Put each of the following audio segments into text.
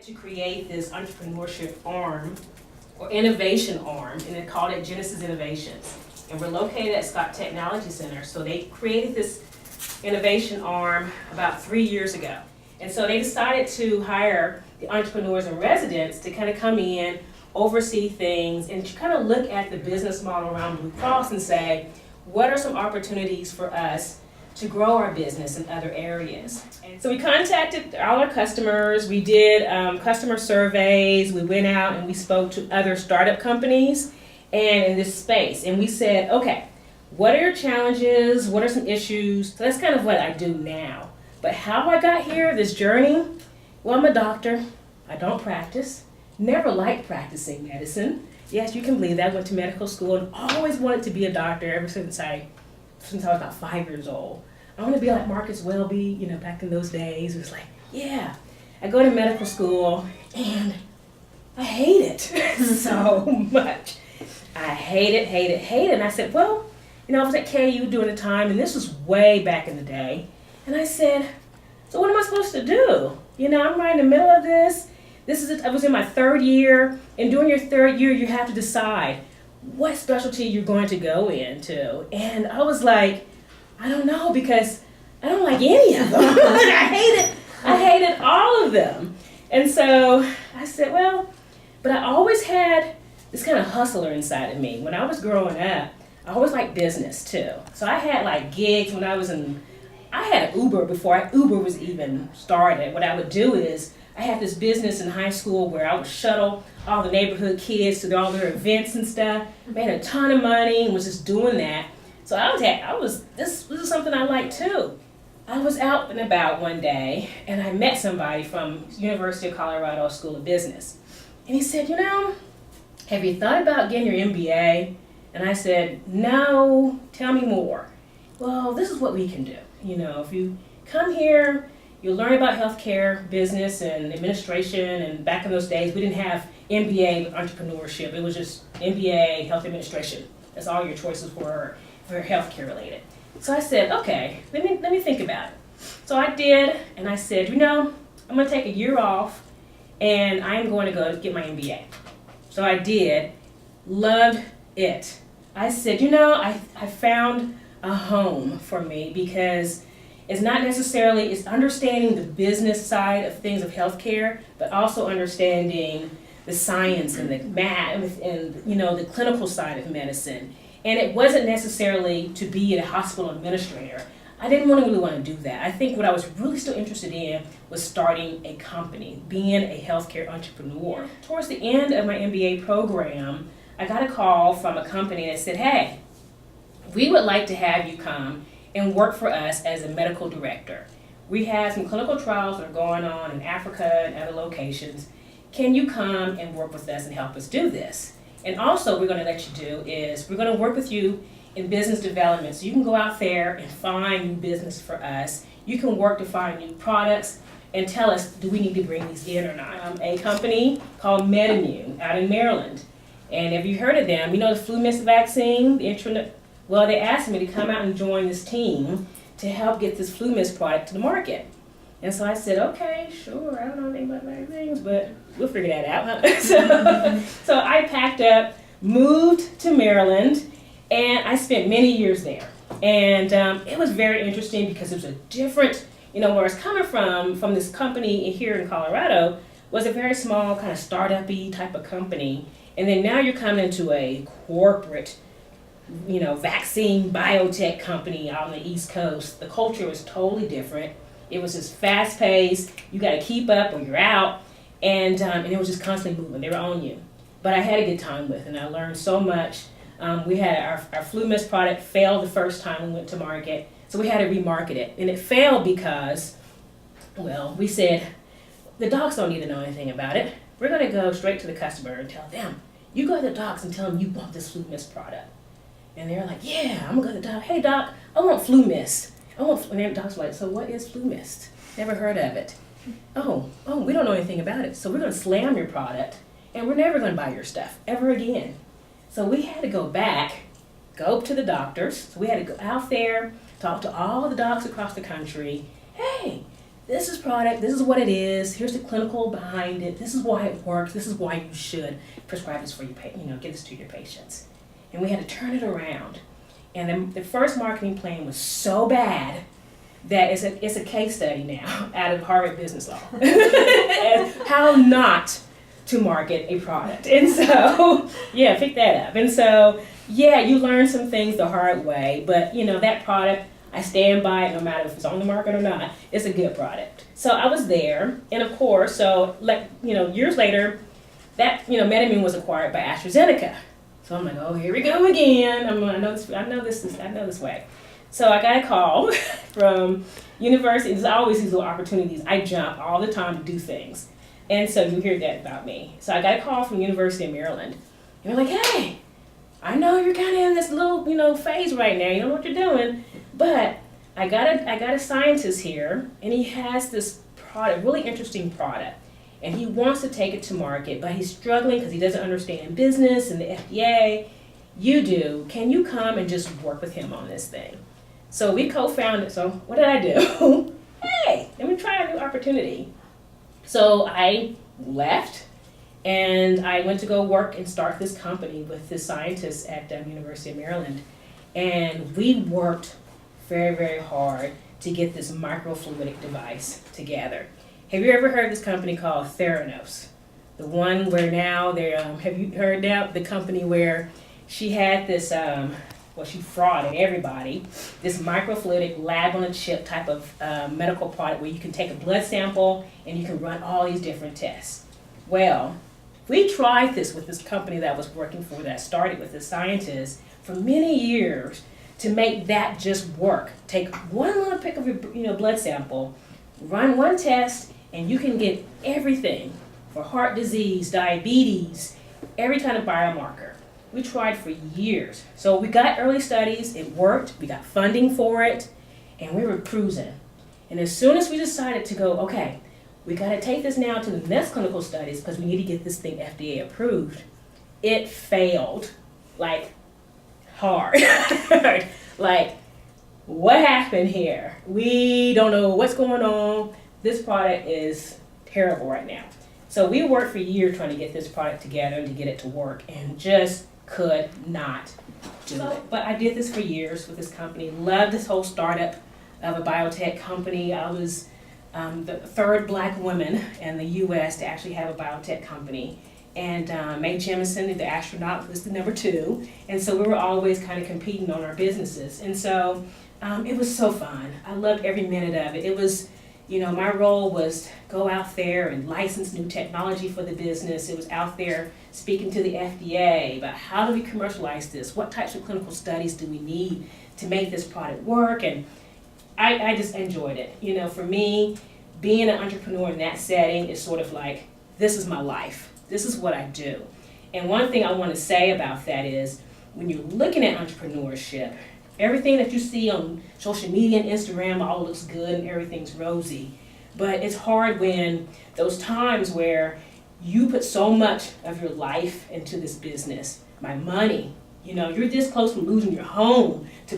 to create this entrepreneurship arm or innovation arm, and they called it Genesys Innovations. And we're located at Scott Technology Center. So they created this innovation arm about 3 years ago. And so they decided to hire the entrepreneurs and residents to kind of come in, oversee things, and to kind of look at the business model around Blue Cross and say, what are some opportunities for us to grow our business in other areas? And so we contacted all our customers, we did customer surveys, we went out and we spoke to other startup companies and in this space, and we said, okay, what are your challenges, what are some issues? So that's kind of what I do now. But how I got here, this journey, well, I'm a doctor, I don't practice, never liked practicing medicine. Yes, you can believe that. I went to medical school and always wanted to be a doctor ever since I was about 5 years old. I want to be like Marcus Welby, you know, back in those days. It was like, yeah. I go to medical school and I hate it so much. I hate it. And I said, well, you know, I was at KU during the time, and this was way back in the day. And I said, so what am I supposed to do? You know, I'm right in the middle of this. I was in my third year, and during your third year, you have to decide what specialty you're going to go into. And I was like, I don't know, because I don't like any of them. I hated all of them. And so I said, well, but I always had this kind of hustler inside of me. When I was growing up, I always liked business too. So I had like gigs when I had Uber before Uber was even started. What I would do is, I had this business in high school where I would shuttle all the neighborhood kids to all their events and stuff. Made a ton of money and was just doing that. So this was something I liked too. I was out and about one day and I met somebody from University of Colorado School of Business. And he said, you know, have you thought about getting your MBA? And I said, no, tell me more. Well, this is what we can do. You know, if you come here, you'll learn about healthcare, business, and administration. And back in those days, we didn't have MBA with entrepreneurship. It was just MBA, health administration. That's all your choices were for healthcare related. So I said, okay, let me think about it. So I did, and I said, you know, I'm going to take a year off, and I am going to go get my MBA. So I did, loved it. I said, you know, I found a home for me, because it's not necessarily, it's understanding the business side of things of healthcare, but also understanding the science and the math and, you know, the clinical side of medicine. And it wasn't necessarily to be a hospital administrator. I didn't really want to do that. I think what I was really still interested in was starting a company, being a healthcare entrepreneur. Towards the end of my MBA program, I got a call from a company that said, hey, we would like to have you come and work for us as a medical director. We have some clinical trials that are going on in Africa and other locations. Can you come and work with us and help us do this? And also we're going to let you do is we're going to work with you in business development. So you can go out there and find new business for us. You can work to find new products and tell us, do we need to bring these in or not? A company called MedImmune out in Maryland. And have you heard of them? You know the flu mist vaccine, well, they asked me to come out and join this team to help get this flu mist product to the market. And so I said, okay, sure, I don't know anything about vaccines, but we'll figure that out. Huh? So I packed up, moved to Maryland, and I spent many years there. And it was very interesting because it was a different, you know, where I was coming from this company here in Colorado, was a very small kind of startup-y type of company. And then now you're coming into a corporate, you know, vaccine biotech company out on the East Coast. The culture was totally different. It was just fast paced. You got to keep up or you're out. And it was just constantly moving. They were on you. But I had a good time with it, and I learned so much. We had our flu mist product failed the first time we went to market. So we had to remarket it. And it failed because, well, we said, the docs don't need to know anything about it. We're going to go straight to the customer and tell them, you go to the docs and tell them you bought this flu mist product. And they're like, yeah, I'm going to go to the doc. Hey, doc, I want flu mist. And then the doc's like, so what is flu mist? Never heard of it. Oh, we don't know anything about it. So we're going to slam your product, and we're never going to buy your stuff ever again. So we had to go back, go to the doctors. So we had to go out there, talk to all the docs across the country. Hey, this is product, this is what it is, here's the clinical behind it, this is why it works, this is why you should prescribe this for your give this to your patients. And we had to turn it around. And then the first marketing plan was so bad that it's a case study now out of Harvard Business Law. As how not to market a product. And so, yeah, pick that up. And so, yeah, you learn some things the hard way, but that product, I stand by it no matter if it's on the market or not. It's a good product. So I was there, and of course, years later, that MedImmune was acquired by AstraZeneca. So I'm like, oh, here we go again. I know this way. So I got a call from university. There's always these little opportunities. I jump all the time to do things, and so you hear that about me. So I got a call from University of Maryland, and they're like, hey, I know you're kind of in this little phase right now. You don't know what you're doing, but I got a scientist here, and he has this product, really interesting product, and he wants to take it to market, but he's struggling because he doesn't understand business and the FDA. You do. Can you come and just work with him on this thing? So we co-founded. So what did I do? Hey, let me try a new opportunity. So I left. And I went to go work and start this company with this scientist at the University of Maryland. And we worked very, very hard to get this microfluidic device together. Have you ever heard of this company called Theranos? The one where now have you heard now the company where she had this, she frauded everybody, this microfluidic lab on a chip type of medical product where you can take a blood sample and you can run all these different tests. Well, we tried this with this company that I was working for that started with this scientist for many years to make that just work. Take one little pick of your blood sample, run one test, and you can get everything for heart disease, diabetes, every kind of biomarker. We tried for years. So we got early studies, it worked, we got funding for it, and we were cruising. And as soon as we decided to go, okay, we got to take this now to the next clinical studies because we need to get this thing FDA approved. It failed, hard. What happened here? We don't know what's going on. This product is terrible right now. So we worked for years trying to get this product together and to get it to work and just could not do it. But I did this for years with this company. Loved this whole startup of a biotech company. I was the third black woman in the U.S. to actually have a biotech company. And Mae Jemison, the astronaut, was the number 2. And so we were always kind of competing on our businesses. And so it was so fun. I loved every minute of it. It was, my role was go out there and license new technology for the business. It was out there speaking to the FDA about how do we commercialize this? What types of clinical studies do we need to make this product work? And I just enjoyed it. For me, being an entrepreneur in that setting is sort of like, this is my life. This is what I do. And one thing I want to say about that is, when you're looking at entrepreneurship, everything that you see on social media and Instagram all looks good and everything's rosy. But it's hard when those times where you put so much of your life into this business, my money, you're this close from losing your home to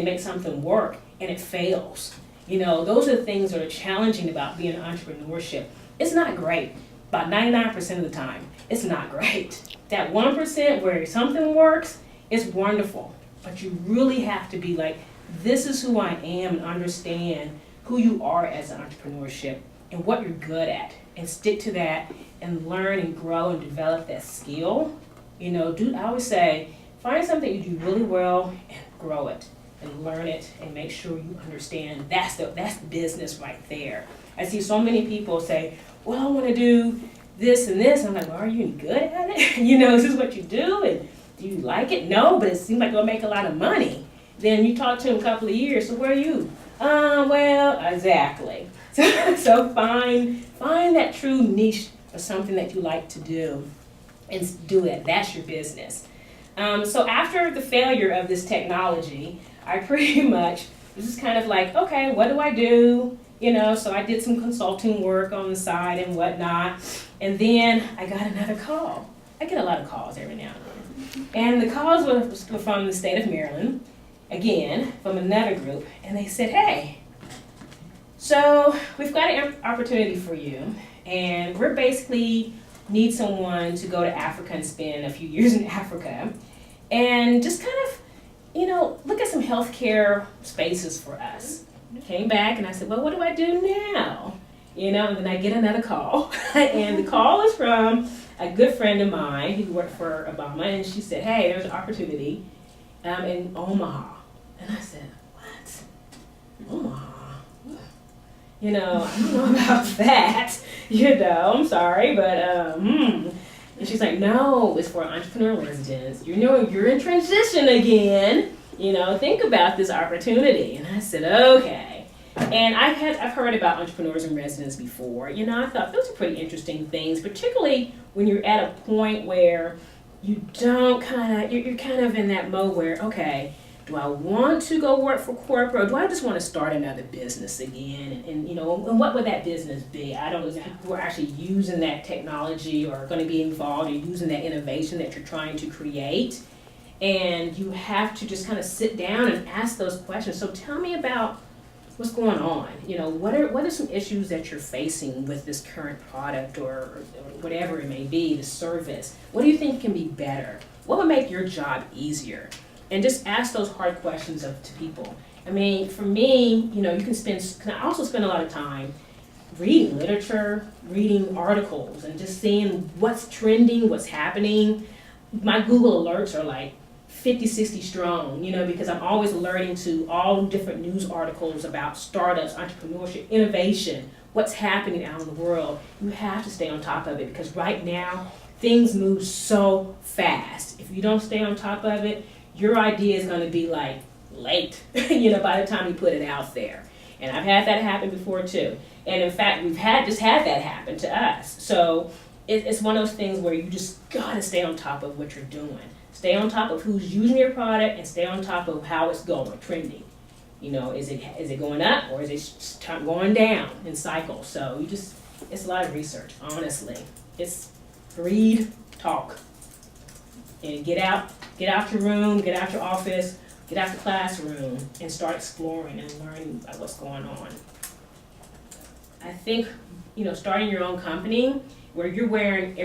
make something work, and it fails. Those are the things that are challenging about being an entrepreneurship. It's not great. About 99% of the time, it's not great. That 1% where something works, it's wonderful. But you really have to be like, this is who I am, and understand who you are as an entrepreneurship and what you're good at, and stick to that and learn and grow and develop that skill. I always say, find something you do really well and grow it and learn it and make sure you understand that's the business right there. I see so many people say, well, I want to do this and this. And I'm like, well, are you any good at it? Is this what you do? And do you like it? No, but it seems like you'll make a lot of money. Then you talk to them a couple of years, so where are you? Well, exactly. So find that true niche or something that you like to do and do it. That's your business. So after the failure of this technology, I pretty much was just kind of like, okay, what do I do? So I did some consulting work on the side and whatnot. And then I got another call. I get a lot of calls every now and then. And the calls were from the state of Maryland, again, from another group. And they said, hey, So we've got an opportunity for you, and we're basically need someone to go to Africa and spend a few years in Africa and just kind of, look at some healthcare spaces for us. Came back and I said, well, what do I do now? And then I get another call. And the call is from a good friend of mine who worked for Obama, and she said, hey, there's an opportunity in Omaha. And I said, what? Omaha? I don't know about that. I'm sorry, but And she's like, no, it's for entrepreneur residents. You're in transition again. Think about this opportunity. And I said, okay. And I've heard about entrepreneurs in residence before. I thought those are pretty interesting things, particularly when you're at a point where you don't you're kind of in that mode where, okay, do I want to go work for corporate, or do I just want to start another business again? And what would that business be? I don't know if people are actually using that technology or going to be involved in using that innovation that you're trying to create. And you have to just kind of sit down and ask those questions. So tell me about what's going on. What are some issues that you're facing with this current product or whatever it may be, the service? What do you think can be better? What would make your job easier? And just ask those hard questions to people. I mean, for me, I also spend a lot of time reading literature, reading articles, and just seeing what's trending, what's happening. My Google alerts are like 50, 60 strong, because I'm always alerting to all different news articles about startups, entrepreneurship, innovation, what's happening out in the world. You have to stay on top of it, because right now, things move so fast. If you don't stay on top of it, your idea is going to be like late, by the time you put it out there. And I've had that happen before too. And in fact, we've just had that happen to us. So it's one of those things where you just got to stay on top of what you're doing. Stay on top of who's using your product, and stay on top of how it's going, trending. Is it going up, or is it going down in cycles? So it's a lot of research, honestly. It's read, talk, and get out your room, get out your office, get out the classroom, and start exploring and learning about what's going on. I think, starting your own company where you're wearing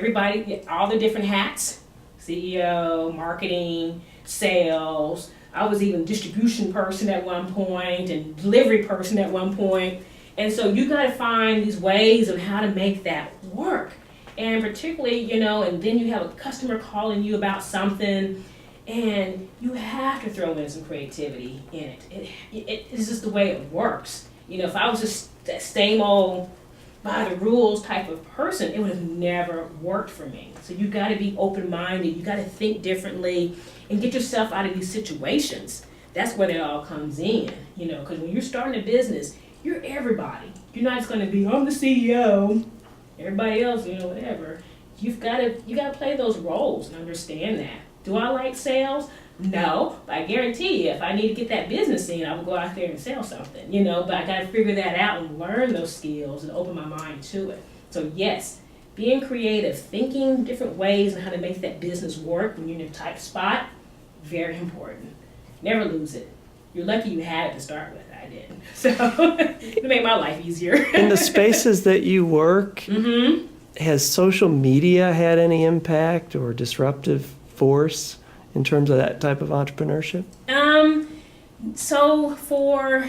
all the different hats, CEO, marketing, sales. I was even distribution person at one point and delivery person at one point. And so you got to find these ways of how to make that work. And particularly, and then you have a customer calling you about something, and you have to throw in some creativity in it. It's just the way it works. If I was just that same old by the rules type of person, it would have never worked for me. So you got to be open-minded. You got to think differently and get yourself out of these situations. That's where it all comes in, because when you're starting a business, you're everybody. You're not just going to be, I'm the CEO, everybody else, whatever. You got to play those roles and understand that. Do I like sales? No, but I guarantee you, if I need to get that business in, I will go out there and sell something, but I got to figure that out and learn those skills and open my mind to it. So yes, being creative, thinking different ways on how to make that business work when you're in a tight spot, very important. Never lose it. You're lucky you had it to start with. I didn't. So it made my life easier. In the spaces that you work, has social media had any impact or disruptive force in terms of that type of entrepreneurship? So for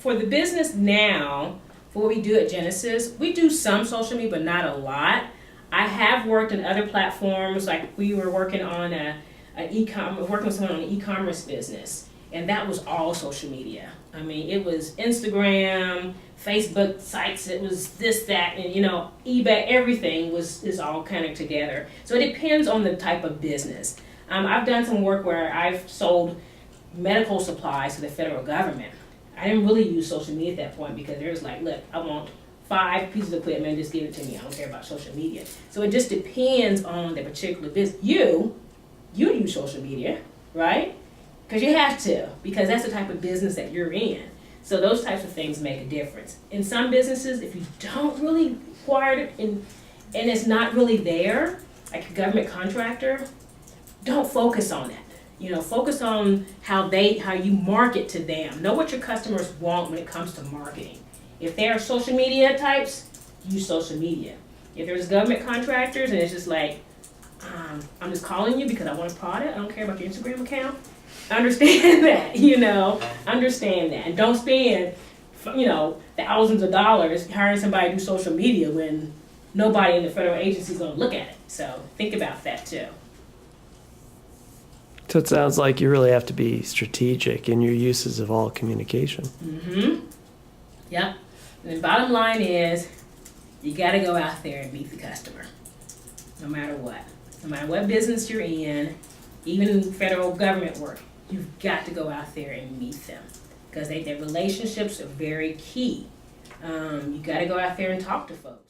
the business now, for what we do at Genesys, we do some social media, but not a lot. I have worked in other platforms, like we were working on working with someone on an e-commerce business, and that was all social media. I mean, it was Instagram, Facebook sites, it was this, that, and eBay, everything is all kind of together. So it depends on the type of business. I've done some work where I've sold medical supplies to the federal government. I didn't really use social media at that point because there's like, look, I want 5 pieces of equipment, just give it to me. I don't care about social media. So it just depends on the particular business. You use social media, right? Because you have to, because that's the type of business that you're in. So those types of things make a difference. In some businesses, if you don't really acquire it and it's not really there, like a government contractor, don't focus on it. Focus on how you market to them. Know what your customers want when it comes to marketing. If they are social media types, use social media. If there's government contractors and it's just like, I'm just calling you because I want a product, I don't care about your Instagram account, understand that, understand that. And don't spend, thousands of dollars hiring somebody to do social media when nobody in the federal agency is going to look at it. So think about that too. So it sounds like you really have to be strategic in your uses of all communication. Mm-hmm. Yep. And the bottom line is, you got to go out there and meet the customer, no matter what. No matter what business you're in, even in federal government work, you've got to go out there and meet them because their relationships are very key. You got to go out there and talk to folks.